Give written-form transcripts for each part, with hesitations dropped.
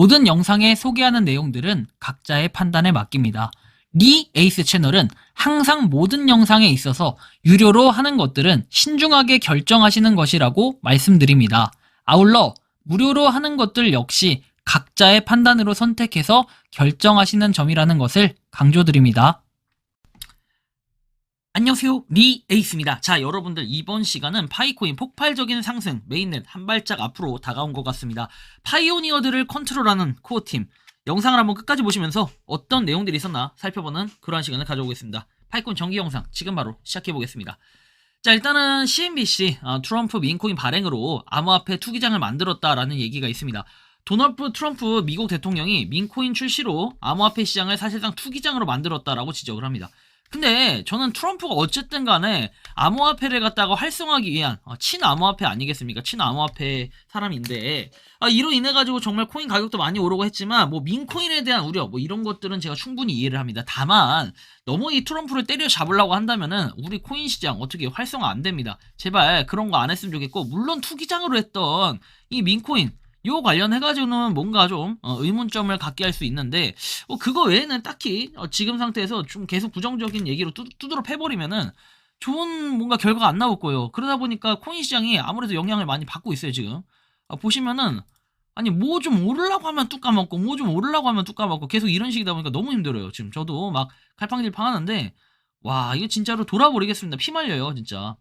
모든 영상에 소개하는 내용들은 각자의 판단에 맡깁니다. 리 에이스 채널은 항상 모든 영상에 있어서 유료로 하는 것들은 신중하게 결정하시는 것이라고 말씀드립니다. 아울러 무료로 하는 것들 역시 각자의 판단으로 선택해서 결정하시는 점이라는 것을 강조드립니다. 안녕하세요, 리 에이스입니다. 자, 여러분들 이번 시간은 파이코인 폭발적인 상승, 메인넷 한 발짝 앞으로 다가온 것 같습니다. 파이오니어들을 컨트롤하는 코어팀 영상을 한번 끝까지 보시면서 어떤 내용들이 있었나 살펴보는 그러한 시간을 가져오겠습니다. 파이코인 정기 영상 지금 바로 시작해보겠습니다. 자, 일단은 CNBC 트럼프 민코인 발행으로 암호화폐 투기장을 만들었다라는 얘기가 있습니다. 도널드 트럼프 미국 대통령이 민코인 출시로 암호화폐 시장을 사실상 투기장으로 만들었다라고 지적을 합니다. 근데 저는 트럼프가 어쨌든 간에 암호화폐를 갖다가 활성화하기 위한 친암호화폐 아니겠습니까? 친암호화폐 사람인데 이로 인해 가지고 정말 코인 가격도 많이 오르고 했지만 뭐 민코인에 대한 우려 뭐 이런 것들은 제가 충분히 이해를 합니다. 다만 너무 이 트럼프를 때려 잡으려고 한다면은 우리 코인 시장 어떻게 활성화 안 됩니다. 제발 그런 거 안 했으면 좋겠고, 물론 투기장으로 했던 이 민코인 요 관련해가지고는 뭔가 좀 의문점을 갖게 할 수 있는데, 그거 외에는 딱히 지금 상태에서 좀 계속 부정적인 얘기로 두드러 패버리면은 좋은 뭔가 결과가 안 나올 거예요. 그러다 보니까 코인 시장이 아무래도 영향을 많이 받고 있어요 지금. 보시면은 아니 뭐 좀 오르려고 하면 뚝 까먹고 뭐 좀 오르려고 하면 뚝 까먹고 계속 이런 식이다 보니까 너무 힘들어요. 지금 저도 막 갈팡질팡 하는데, 와 이거 진짜로 돌아버리겠습니다. 피말려요 진짜.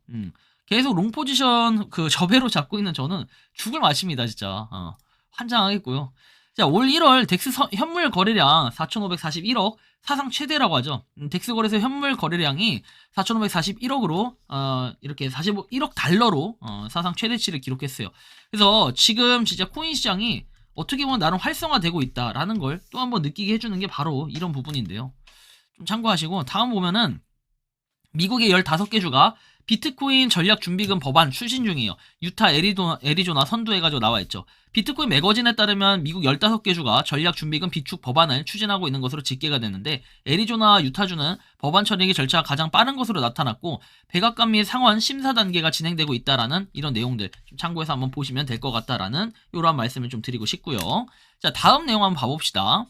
계속 롱 포지션 그 저배로 잡고 있는 저는 죽을 맛입니다 진짜. 환장하겠고요. 자, 올 1월 덱스 현물 거래량 4,541억, 사상 최대라고 하죠. 덱스 거래소 현물 거래량이 4,541억으로 이렇게 41억 달러로 사상 최대치를 기록했어요. 그래서 지금 진짜 코인 시장이 어떻게 보면 나름 활성화되고 있다라는 걸 또 한번 느끼게 해주는 게 바로 이런 부분인데요. 좀 참고하시고, 다음 보면은 미국의 15개 주가 비트코인 전략 준비금 법안 추진 중이에요. 유타, 애리조나 선두해가지고 나와있죠. 비트코인 매거진에 따르면 미국 15개 주가 전략 준비금 비축 법안을 추진하고 있는 것으로 집계가 됐는데, 애리조나, 유타주는 법안 처리 절차가 가장 빠른 것으로 나타났고, 백악관 및 상원 심사 단계가 진행되고 있다라는 이런 내용들 좀 참고해서 한번 보시면 될 것 같다라는 이러한 말씀을 좀 드리고 싶고요. 자, 다음 내용 한번 봐봅시다.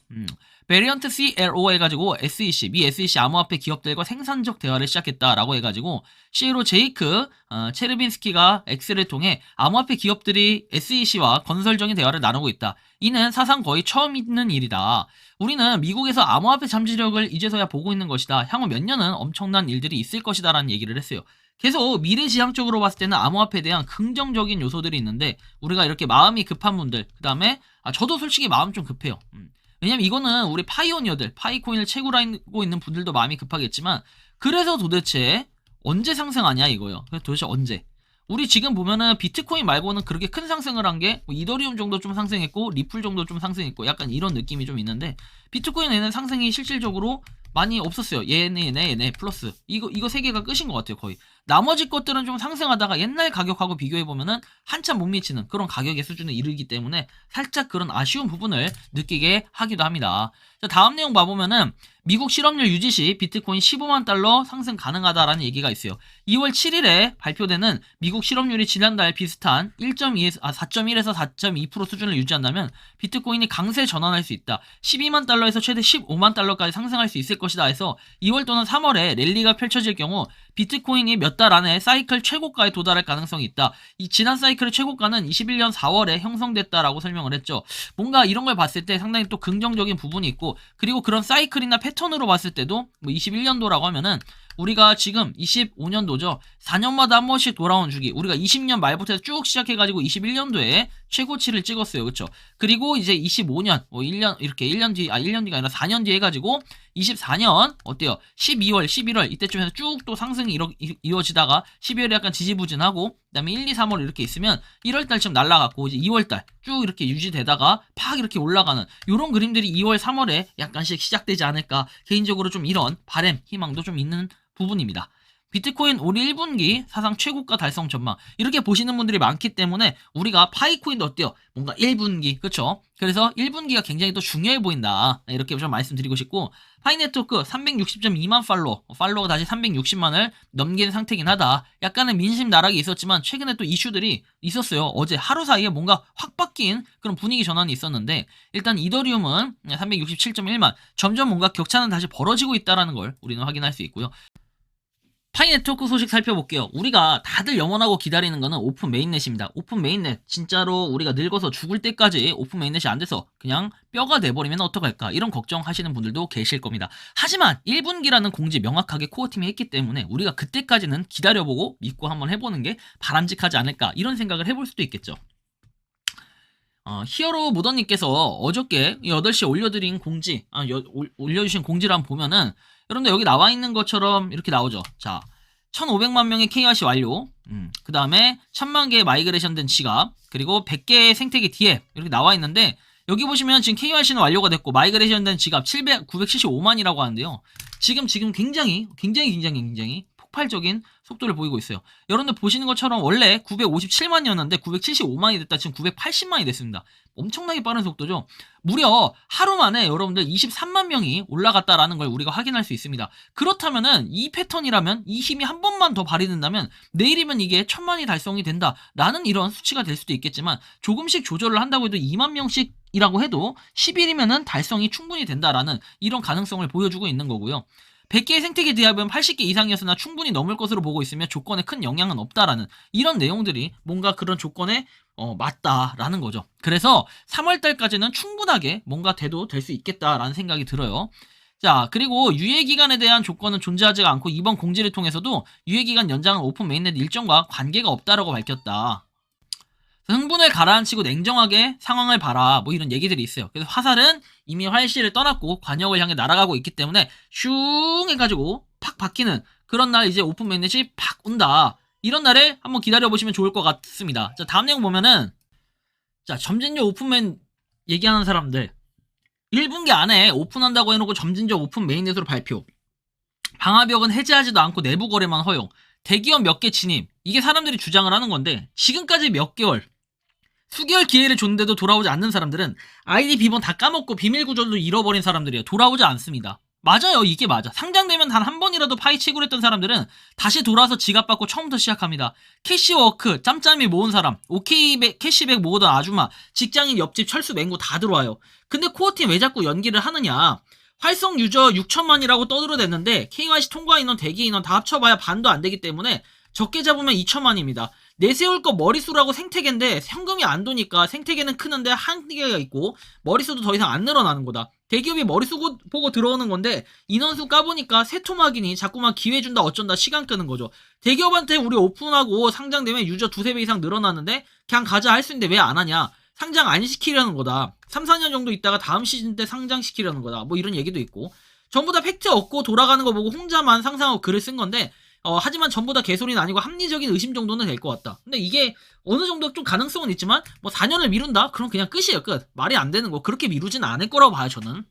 베리언트 CLO 해가지고 SEC, 미 SEC 암호화폐 기업들과 생산적 대화를 시작했다라고 해가지고, CEO 제이크 체르빈스키가 X를 통해 암호화폐 기업들이 SEC와 건설적인 대화를 나누고 있다. 이는 사상 거의 처음 있는 일이다. 우리는 미국에서 암호화폐 잠재력을 이제서야 보고 있는 것이다. 향후 몇 년은 엄청난 일들이 있을 것이다 라는 얘기를 했어요. 계속 미래지향적으로 봤을 때는 암호화폐에 대한 긍정적인 요소들이 있는데, 우리가 이렇게 마음이 급한 분들, 그 다음에 저도 솔직히 마음 좀 급해요. 왜냐면 이거는 우리 파이오니어들, 파이코인을 채굴 하고 있는 분들도 마음이 급하겠지만, 그래서 도대체 언제 상승하냐 이거요. 그래서 도대체 언제? 우리 지금 보면은 비트코인 말고는 그렇게 큰 상승을 한 게 이더리움 정도 좀 상승했고, 리플 정도 좀 상승했고, 약간 이런 느낌이 좀 있는데, 비트코인에는 상승이 실질적으로 많이 없었어요. 얘네 플러스 이거 세 개가 끝인 것 같아요 거의. 나머지 것들은 좀 상승하다가 옛날 가격하고 비교해보면은 한참 못 미치는 그런 가격의 수준에 이르기 때문에 살짝 그런 아쉬운 부분을 느끼게 하기도 합니다. 자, 다음 내용 봐보면은 미국 실업률 유지 시 비트코인 15만 달러 상승 가능하다라는 얘기가 있어요. 2월 7일에 발표되는 미국 실업률이 지난달 비슷한 4.1에서 4.2% 수준을 유지한다면 비트코인이 강세 전환할 수 있다. 12만 달러에서 최대 15만 달러까지 상승할 수 있을 것이다 해서 2월 또는 3월에 랠리가 펼쳐질 경우 비트코인이 몇 달 안에 사이클 최고가에 도달할 가능성이 있다. 이 지난 사이클의 최고가는 21년 4월에 형성됐다라고 설명을 했죠. 뭔가 이런 걸 봤을 때 상당히 또 긍정적인 부분이 있고, 그리고 그런 사이클이나 패턴으로 봤을 때도 뭐 21년도라고 하면은 우리가 지금 25년도죠. 4년마다 한 번씩 돌아온 주기. 우리가 20년 말부터 쭉 시작해가지고 21년도에 최고치를 찍었어요. 그쵸? 그리고 이제 25년, 1년, 이렇게 1년 뒤가 아니라 4년 뒤에 해가지고 24년, 어때요? 12월, 11월, 이때쯤에서 쭉 또 상승이 이루어지다가 12월에 약간 지지부진하고, 그 다음에 1, 2, 3월 이렇게 있으면 1월달쯤 날라갔고, 이제 2월달 쭉 이렇게 유지되다가 팍 이렇게 올라가는 요런 그림들이 2월, 3월에 약간씩 시작되지 않을까. 개인적으로 좀 이런 바람, 희망도 좀 있는 부분입니다. 비트코인 올 1분기 사상 최고가 달성 전망 이렇게 보시는 분들이 많기 때문에 우리가 파이코인도 어때요? 뭔가 1분기 그쵸? 그래서 1분기가 굉장히 또 중요해 보인다 이렇게 좀 말씀드리고 싶고 파이네트워크 360.2만 팔로워가 다시 360만을 넘긴 상태긴 하다. 약간의 민심 나락이 있었지만 최근에 또 이슈들이 있었어요. 어제 하루 사이에 뭔가 확 바뀐 그런 분위기 전환이 있었는데 일단 이더리움은 367.1만 점점 뭔가 격차는 다시 벌어지고 있다는 걸 우리는 확인할 수 있고요. 파이네트워크 소식 살펴볼게요. 우리가 다들 염원하고 기다리는 거는 오픈 메인넷입니다. 오픈 메인넷 진짜로 우리가 늙어서 죽을 때까지 오픈 메인넷이 안 돼서 그냥 뼈가 돼버리면 어떡할까 이런 걱정하시는 분들도 계실 겁니다. 하지만 1분기라는 공지 명확하게 코어팀이 했기 때문에 우리가 그때까지는 기다려보고 믿고 한번 해보는 게 바람직하지 않을까 이런 생각을 해볼 수도 있겠죠. 히어로 모더님께서 어저께 8시에 올려드린 공지, 올려주신 공지를 한번 보면은, 여러분들 여기 나와 있는 것처럼 이렇게 나오죠. 자, 1500만 명의 KYC 완료, 그 다음에 1000만 개의 마이그레이션 된 지갑, 그리고 100개의 생태계 DM, 이렇게 나와 있는데, 여기 보시면 지금 KYC는 완료가 됐고, 마이그레이션 된 지갑 975만이라고 하는데요. 지금 굉장히 폭발적인 속도를 보이고 있어요. 여러분들 보시는 것처럼 원래 957만이었는데 975만이 됐다. 지금 980만이 됐습니다. 엄청나게 빠른 속도죠. 무려 하루 만에 여러분들 23만 명이 올라갔다라는 걸 우리가 확인할 수 있습니다. 그렇다면은 이 패턴이라면 이 힘이 한 번만 더 발휘된다면 내일이면 이게 1000만이 달성이 된다라는 이런 수치가 될 수도 있겠지만 조금씩 조절을 한다고 해도 2만 명씩 이라고 해도 10일이면은 달성이 충분히 된다라는 이런 가능성을 보여주고 있는 거고요. 100개의 생태계 대합은 80개 이상이었으나 충분히 넘을 것으로 보고 있으며 조건에 큰 영향은 없다라는 이런 내용들이 뭔가 그런 조건에 맞다라는 거죠. 그래서 3월달까지는 충분하게 뭔가 돼도 될 수 있겠다라는 생각이 들어요. 자, 그리고 유예기간에 대한 조건은 존재하지 않고 이번 공지를 통해서도 유예기간 연장은 오픈 메인넷 일정과 관계가 없다라고 밝혔다. 흥분을 가라앉히고 냉정하게 상황을 봐라 뭐 이런 얘기들이 있어요. 그래서 화살은 이미 활시를 떠났고 관역을 향해 날아가고 있기 때문에 슝 해가지고 팍 바뀌는 그런 날 이제 오픈 메인넷이 팍 온다. 이런 날에 한번 기다려보시면 좋을 것 같습니다. 자, 다음 내용 보면은 자, 점진적 오픈맨 얘기하는 사람들 1분기 안에 오픈한다고 해놓고 점진적 오픈 메인넷으로 발표, 방화벽은 해제하지도 않고 내부 거래만 허용, 대기업 몇 개 진입, 이게 사람들이 주장을 하는 건데 지금까지 몇 개월 수개월 기회를 줬는데도 돌아오지 않는 사람들은 아이디 비번 다 까먹고 비밀 구조도 잃어버린 사람들이에요. 돌아오지 않습니다. 맞아요. 이게 맞아. 상장되면 단 한 번이라도 파이 채굴했던 사람들은 다시 돌아와서 지갑 받고 처음부터 시작합니다. 캐시워크, 짬짬이 모은 사람, 오케이 캐시백 모으던 아줌마, 직장인 옆집 철수 맹구 다 들어와요. 근데 코어팀 왜 자꾸 연기를 하느냐. 활성 유저 6천만이라고 떠들어댔는데 KYC 통과 인원, 대기 인원 다 합쳐봐야 반도 안 되기 때문에 적게 잡으면 2천만입니다. 내세울 거 머릿수라고 생태계인데 현금이 안 도니까 생태계는 크는데 한계가 있고 머릿수도 더 이상 안 늘어나는 거다. 대기업이 머릿수 보고 들어오는 건데 인원수 까보니까 세토막이니 자꾸만 기회 준다 어쩐다 시간 끄는 거죠. 대기업한테 우리 오픈하고 상장되면 유저 2~3배 이상 늘어나는데 그냥 가자 할 수 있는데 왜 안 하냐. 상장 안 시키려는 거다. 3~4년 정도 있다가 다음 시즌 때 상장시키려는 거다. 뭐 이런 얘기도 있고. 전부 다 팩트 얻고 돌아가는 거 보고 혼자만 상상하고 글을 쓴 건데 하지만 전부 다 개소리는 아니고 합리적인 의심 정도는 될 것 같다. 근데 이게 어느 정도 좀 가능성은 있지만 뭐 4년을 미룬다? 그럼 그냥 끝이에요. 끝. 말이 안 되는 거. 그렇게 미루진 않을 거라고 봐요. 저는.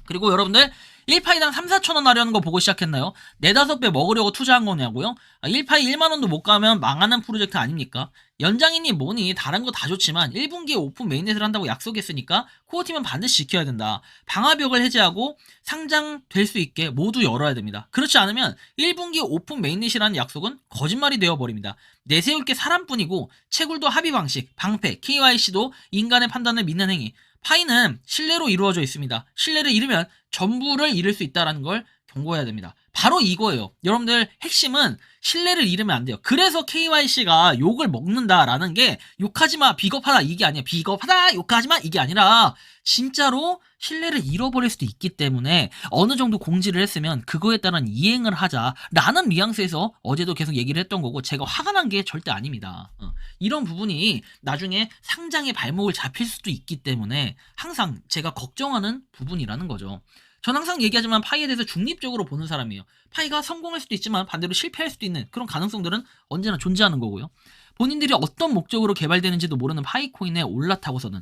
그리고 여러분들 1파이당 3~4천원 하려는 거 보고 시작했나요? 4~5배 먹으려고 투자한 거냐고요? 1파이 1만원도 못 가면 망하는 프로젝트 아닙니까? 연장이니 뭐니 다른 거 다 좋지만 1분기에 오픈 메인넷을 한다고 약속했으니까 코어팀은 반드시 지켜야 된다. 방화벽을 해제하고 상장될 수 있게 모두 열어야 됩니다. 그렇지 않으면 1분기 오픈 메인넷이라는 약속은 거짓말이 되어버립니다. 내세울 게 사람뿐이고 채굴도 합의 방식, 방패, KYC도 인간의 판단을 믿는 행위. 파이는 신뢰로 이루어져 있습니다. 신뢰를 잃으면 전부를 잃을 수 있다는 걸 경고해야 됩니다. 바로 이거예요. 여러분들 핵심은 신뢰를 잃으면 안 돼요. 그래서 KYC가 욕을 먹는다라는 게 욕하지마 비겁하다 이게 아니야. 비겁하다 욕하지마 이게 아니라 진짜로 신뢰를 잃어버릴 수도 있기 때문에 어느 정도 공지를 했으면 그거에 따른 이행을 하자라는 뉘앙스에서 어제도 계속 얘기를 했던 거고 제가 화가 난 게 절대 아닙니다. 이런 부분이 나중에 상장의 발목을 잡힐 수도 있기 때문에 항상 제가 걱정하는 부분이라는 거죠. 전 항상 얘기하지만 파이에 대해서 중립적으로 보는 사람이에요. 파이가 성공할 수도 있지만 반대로 실패할 수도 있는 그런 가능성들은 언제나 존재하는 거고요. 본인들이 어떤 목적으로 개발되는지도 모르는 파이코인에 올라타고서는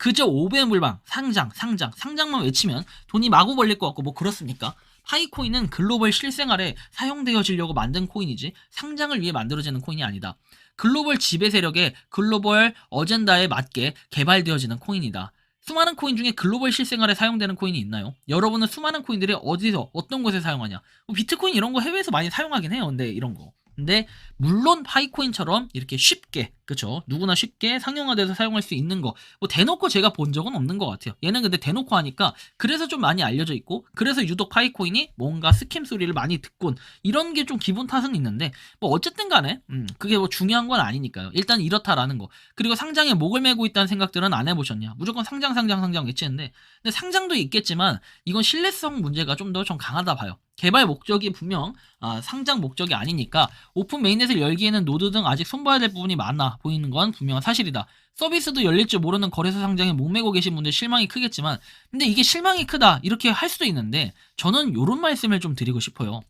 그저 5배 물방, 상장만 외치면 돈이 마구 벌릴 것 같고 뭐 그렇습니까? 파이코인은 글로벌 실생활에 사용되어지려고 만든 코인이지 상장을 위해 만들어지는 코인이 아니다. 글로벌 지배 세력의 글로벌 어젠다에 맞게 개발되어지는 코인이다. 수많은 코인 중에 글로벌 실생활에 사용되는 코인이 있나요? 여러분은 수많은 코인들이 어디서 어떤 곳에 사용하냐? 뭐 비트코인 이런 거 해외에서 많이 사용하긴 해요. 근데 이런 거. 근데 물론 파이코인처럼 이렇게 쉽게 그쵸 누구나 쉽게 상용화돼서 사용할 수 있는 거 뭐 대놓고 제가 본 적은 없는 것 같아요. 얘는 근데 대놓고 하니까 그래서 좀 많이 알려져 있고 그래서 유독 파이코인이 뭔가 스캠 소리를 많이 듣곤 이런 게 좀 기분 탓은 있는데 뭐 어쨌든 간에 그게 뭐 중요한 건 아니니까요. 일단 이렇다라는 거. 그리고 상장에 목을 메고 있다는 생각들은 안 해보셨냐? 무조건 상장 외치는데 근데 상장도 있겠지만 이건 신뢰성 문제가 좀 더 강하다 봐요. 개발 목적이 분명 상장 목적이 아니니까 오픈 메인넷을 열기에는 노드 등 아직 손봐야 될 부분이 많아 보이는 건 분명한 사실이다. 서비스도 열릴 줄 모르는 거래소 상장에 목매고 계신 분들 실망이 크겠지만 근데 이게 실망이 크다 이렇게 할 수도 있는데 저는 요런 말씀을 좀 드리고 싶어요.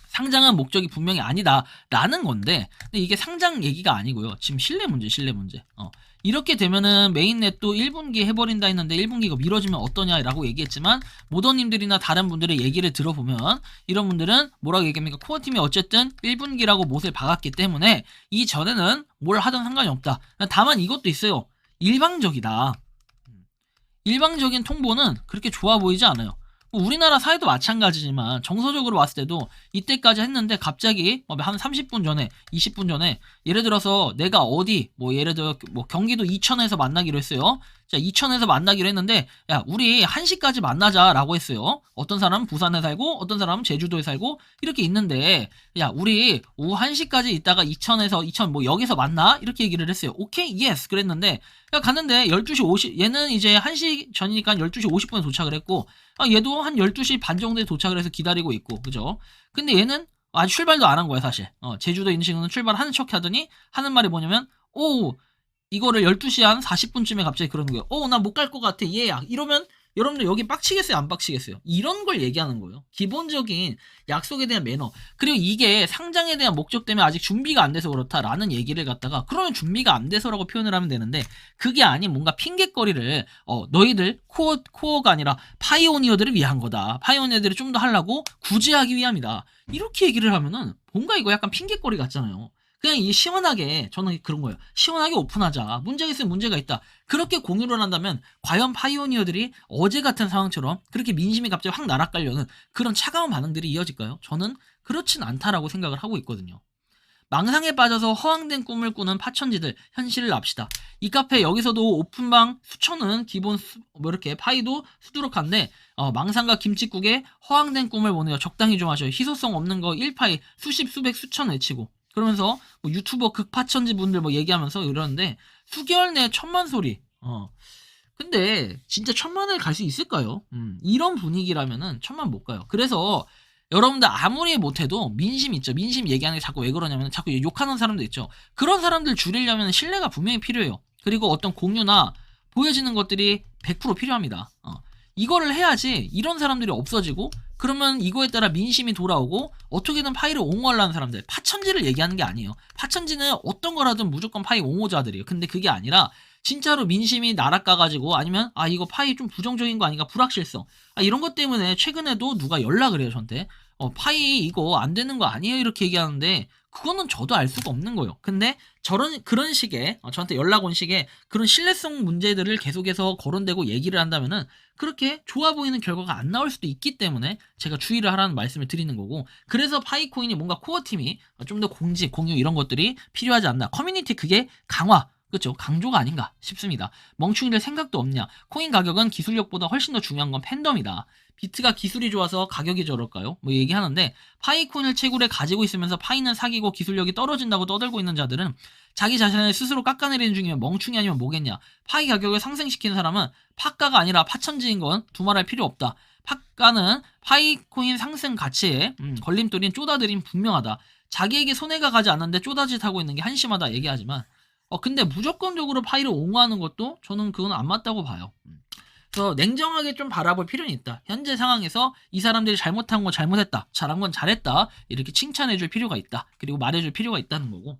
상장한 목적이 분명히 아니다 라는 건데 근데 이게 상장 얘기가 아니고요. 지금 신뢰 문제. 이렇게 되면은 메인넷도 1분기 해버린다 했는데 1분기가 미뤄지면 어떠냐라고 얘기했지만 모더님들이나 다른 분들의 얘기를 들어보면 이런 분들은 뭐라고 얘기합니까? 코어팀이 어쨌든 1분기라고 못을 박았기 때문에 이전에는 뭘 하든 상관이 없다. 다만 이것도 있어요. 일방적이다. 일방적인 통보는 그렇게 좋아 보이지 않아요. 우리나라 사회도 마찬가지지만 정서적으로 봤을 때도 이때까지 했는데 갑자기 한 30분 전에 20분 전에 예를 들어서 내가 어디 뭐 예를 들어 뭐 경기도 이천에서 만나기로 했어요. 자, 이천에서 만나기로 했는데 야 우리 1시까지 만나자라고 했어요. 어떤 사람은 부산에 살고 어떤 사람은 제주도에 살고 이렇게 있는데 야 우리 오후 1시까지 있다가 이천 뭐 여기서 만나 이렇게 얘기를 했어요. 오케이 예스 그랬는데 야 갔는데 12시 50 얘는 이제 1시 전이니까 12시 50분에 도착을 했고 얘도 한 12시 반 정도에 도착을 해서 기다리고 있고 그죠? 근데 얘는 아직 출발도 안 한 거야 사실. 제주도 있는 친구는 출발하는 척 하더니 하는 말이 뭐냐면 오 이거를 12시 한 40분쯤에 갑자기 그러는 거예요. 나 못 갈 것 같아. 얘야. 이러면 여러분들 여기 빡치겠어요? 안 빡치겠어요? 이런 걸 얘기하는 거예요. 기본적인 약속에 대한 매너. 그리고 이게 상장에 대한 목적 때문에 아직 준비가 안 돼서 그렇다라는 얘기를 갖다가 그러면 준비가 안 돼서라고 표현을 하면 되는데 그게 아닌 뭔가 핑계거리를 너희들 코어가 아니라 파이오니어들을 위한 거다. 파이오니어들이 좀 더 하려고 구제하기 위함이다. 이렇게 얘기를 하면은 뭔가 이거 약간 핑계거리 같잖아요. 그냥 이 시원하게 저는 그런 거예요. 시원하게 오픈하자. 문제가 있으면 문제가 있다. 그렇게 공유를 한다면 과연 파이오니어들이 어제 같은 상황처럼 그렇게 민심이 갑자기 확 날아가려는 그런 차가운 반응들이 이어질까요? 저는 그렇진 않다라고 생각을 하고 있거든요. 망상에 빠져서 허황된 꿈을 꾸는 파천지들 현실을 납시다. 이 카페 여기서도 오픈방 수천은 기본 뭐 이렇게 파이도 수두룩한데 망상과 김칫국에 허황된 꿈을 보내요. 적당히 좀 하셔요. 희소성 없는 거 1파이 수십 수백 수천 외치고 그러면서 뭐 유튜버 극파천지 분들 뭐 얘기하면서 이러는데 수개월 내에 1000만 소리. 근데 진짜 1000만을 갈 수 있을까요? 이런 분위기라면은 1000만 못 가요. 그래서 여러분들 아무리 못해도 민심 있죠. 민심 얘기하는 게 자꾸 왜 그러냐면 자꾸 욕하는 사람도 있죠. 그런 사람들 줄이려면 신뢰가 분명히 필요해요. 그리고 어떤 공유나 보여지는 것들이 100% 필요합니다. 이거를 해야지 이런 사람들이 없어지고 그러면 이거에 따라 민심이 돌아오고 어떻게든 파이를 옹호하려는 사람들 파천지를 얘기하는 게 아니에요. 파천지는 어떤 거라든 무조건 파이 옹호자들이에요. 근데 그게 아니라 진짜로 민심이 날아가가지고 아니면 이거 파이 좀 부정적인 거 아닌가 불확실성 이런 것 때문에 최근에도 누가 연락을 해요 저한테 파이 이거 안 되는 거 아니에요 이렇게 얘기하는데 그거는 저도 알 수가 없는 거예요. 근데 그런 식의 저한테 연락 온 식의 그런 신뢰성 문제들을 계속해서 거론되고 얘기를 한다면은 그렇게 좋아 보이는 결과가 안 나올 수도 있기 때문에 제가 주의를 하라는 말씀을 드리는 거고 그래서 파이코인이 뭔가 코어팀이 좀 더 공지 공유 이런 것들이 필요하지 않나 커뮤니티 그게 강화 그렇죠. 강조가 아닌가 싶습니다. 멍충이들 생각도 없냐. 코인 가격은 기술력보다 훨씬 더 중요한 건 팬덤이다. 비트가 기술이 좋아서 가격이 저럴까요? 뭐 얘기하는데 파이코인을 채굴에 가지고 있으면서 파이는 사기고 기술력이 떨어진다고 떠들고 있는 자들은 자기 자신을 스스로 깎아내리는 중이면 멍충이 아니면 뭐겠냐. 파이 가격을 상승시키는 사람은 파가가 아니라 파천지인 건 두말할 필요 없다. 파가는 파이코인 상승 가치에 걸림돌인 쪼다들인 분명하다. 자기에게 손해가 가지 않는데 쪼다짓 하고 있는 게 한심하다 얘기하지만 근데 무조건적으로 파이를 옹호하는 것도 저는 그건 안 맞다고 봐요. 그래서 냉정하게 좀 바라볼 필요는 있다. 현재 상황에서 이 사람들이 잘못한 건 잘못했다. 잘한 건 잘했다. 이렇게 칭찬해줄 필요가 있다. 그리고 말해줄 필요가 있다는 거고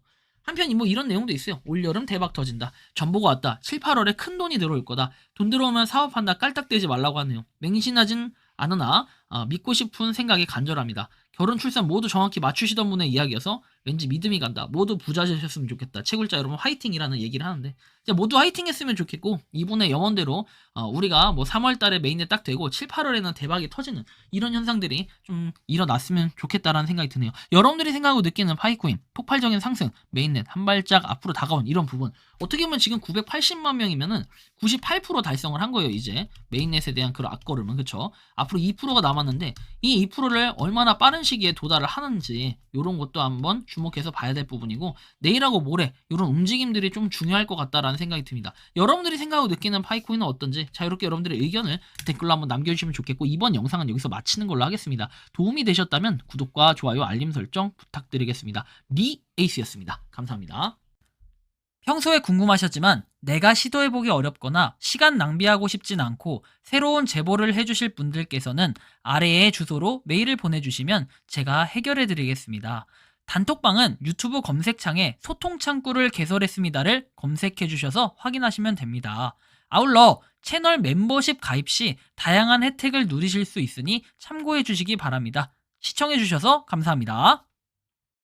한편 뭐 이런 내용도 있어요. 올여름 대박 터진다. 전보가 왔다. 7, 8월에 큰 돈이 들어올 거다. 돈 들어오면 사업한다. 깔딱대지 말라고 하네요. 맹신하진 않으나 믿고 싶은 생각이 간절합니다. 결혼 출산 모두 정확히 맞추시던 분의 이야기여서 왠지 믿음이 간다. 모두 부자 되셨으면 좋겠다. 채굴자 여러분 화이팅이라는 얘기를 하는데 모두 화이팅 했으면 좋겠고 이분의 영언대로 우리가 뭐 3월 달에 메인넷 딱 되고 7, 8월에는 대박이 터지는 이런 현상들이 좀 일어났으면 좋겠다라는 생각이 드네요. 여러분들이 생각하고 느끼는 파이코인 폭발적인 상승, 메인넷 한 발짝 앞으로 다가온 이런 부분 어떻게 보면 지금 980만 명이면은 98% 달성을 한 거예요. 이제 메인넷에 대한 그런 앞걸음은 그쵸? 앞으로 2%가 남았는데 이 2%를 얼마나 빠른 시기에 도달을 하는지 이런 것도 한번 주목해서 봐야 될 부분이고 내일하고 모레 이런 움직임들이 좀 중요할 것 같다라는 생각이 듭니다. 여러분들이 생각하고 느끼는 파이코인은 어떤지 자유롭게 여러분들의 의견을 댓글로 한번 남겨주시면 좋겠고 이번 영상은 여기서 마치는 걸로 하겠습니다. 도움이 되셨다면 구독과 좋아요 알림 설정 부탁드리겠습니다. 리 에이스였습니다. 감사합니다. 평소에 궁금하셨지만 내가 시도해보기 어렵거나 시간 낭비하고 싶진 않고 새로운 제보를 해주실 분들께서는 아래의 주소로 메일을 보내주시면 제가 해결해드리겠습니다. 단톡방은 유튜브 검색창에 소통창구를 개설했습니다를 검색해주셔서 확인하시면 됩니다. 아울러 채널 멤버십 가입 시 다양한 혜택을 누리실 수 있으니 참고해주시기 바랍니다. 시청해주셔서 감사합니다.